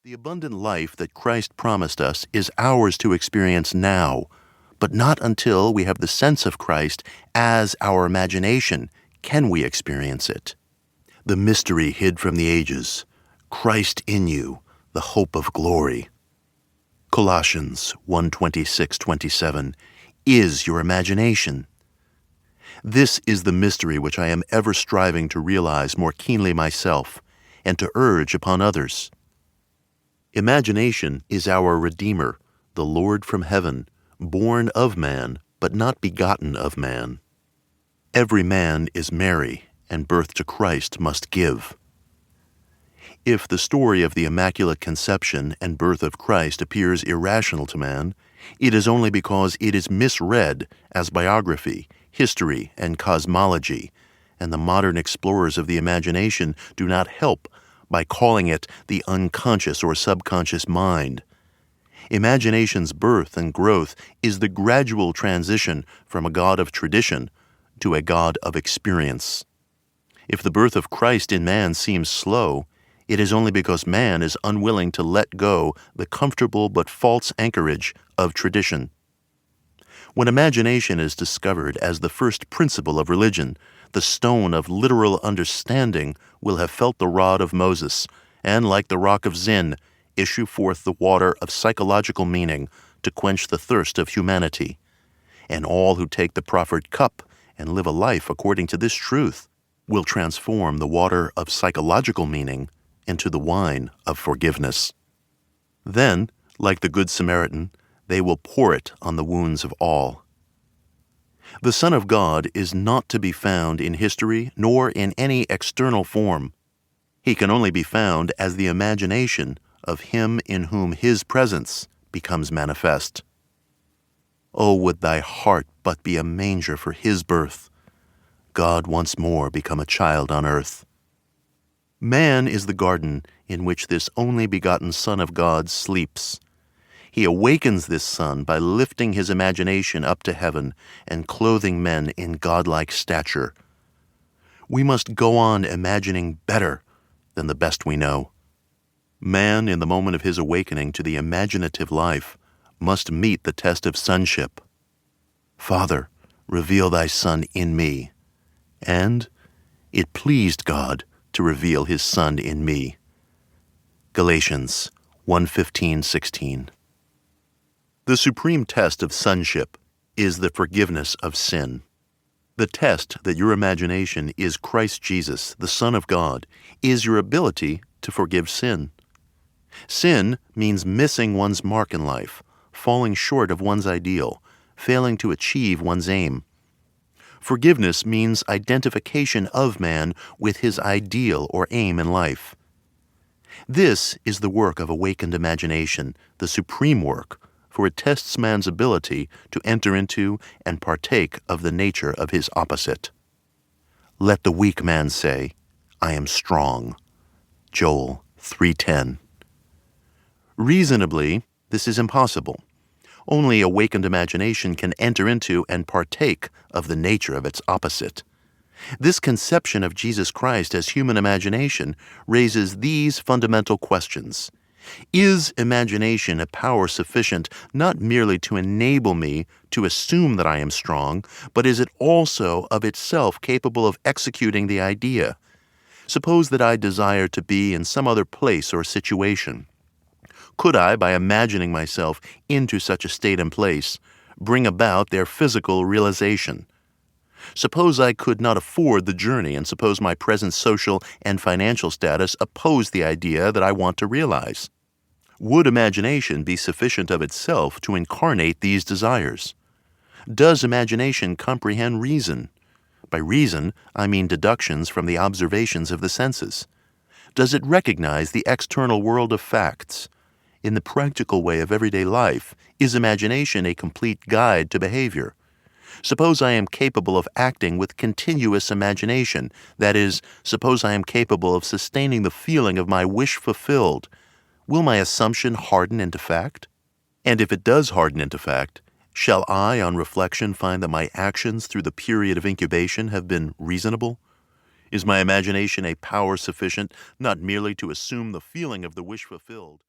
The abundant life that Christ promised us is ours to experience now, but not until we have the sense of Christ as our imagination can we experience it. The mystery hid from the ages, Christ in you, the hope of glory. Colossians 1:26-27 is your imagination. This is the mystery which I am ever striving to realize more keenly myself and to urge upon others. Imagination is our Redeemer, the Lord from heaven, born of man, but not begotten of man. Every man is Mary, and birth to Christ must give. If the story of the Immaculate Conception and birth of Christ appears irrational to man, it is only because it is misread as biography, history, and cosmology, and the modern explorers of the imagination do not help by calling it the unconscious or subconscious mind. Imagination's birth and growth is the gradual transition from a God of tradition to a God of experience. If the birth of Christ in man seems slow, it is only because man is unwilling to let go the comfortable but false anchorage of tradition. When imagination is discovered as the first principle of religion, the stone of literal understanding will have felt the rod of Moses, and like the rock of Zin, issue forth the water of psychological meaning to quench the thirst of humanity. And all who take the proffered cup and live a life according to this truth will transform the water of psychological meaning into the wine of forgiveness. Then, like the Good Samaritan, they will pour it on the wounds of all. The Son of God is not to be found in history nor in any external form. He can only be found as the imagination of him in whom his presence becomes manifest. Oh, would thy heart but be a manger for his birth, God once more become a child on earth. Man is the garden in which this only begotten Son of God sleeps. He awakens this Son by lifting his imagination up to heaven and clothing men in godlike stature. We must go on imagining better than the best we know. Man, in the moment of his awakening to the imaginative life, must meet the test of sonship. Father, reveal thy Son in me. And it pleased God to reveal his Son in me. Galatians 1:15-16. The supreme test of sonship is the forgiveness of sin. The test that your imagination is Christ Jesus, the Son of God, is your ability to forgive sin. Sin means missing one's mark in life, falling short of one's ideal, failing to achieve one's aim. Forgiveness means identification of man with his ideal or aim in life. This is the work of awakened imagination, the supreme work, for it tests man's ability to enter into and partake of the nature of his opposite. Let the weak man say, I am strong. Joel 3:10. Reasonably, this is impossible. Only awakened imagination can enter into and partake of the nature of its opposite. This conception of Jesus Christ as human imagination raises these fundamental questions. Is imagination a power sufficient not merely to enable me to assume that I am strong, but is it also of itself capable of executing the idea? Suppose that I desire to be in some other place or situation. Could I, by imagining myself into such a state and place, bring about their physical realization? Suppose I could not afford the journey, and suppose my present social and financial status oppose the idea that I want to realize. Would imagination be sufficient of itself to incarnate these desires? Does imagination comprehend reason? By reason, I mean deductions from the observations of the senses. Does it recognize the external world of facts? In the practical way of everyday life, is imagination a complete guide to behavior? Suppose I am capable of acting with continuous imagination, that is, suppose I am capable of sustaining the feeling of my wish fulfilled, will my assumption harden into fact? And if it does harden into fact, shall I, on reflection, find that my actions through the period of incubation have been reasonable? Is my imagination a power sufficient not merely to assume the feeling of the wish fulfilled,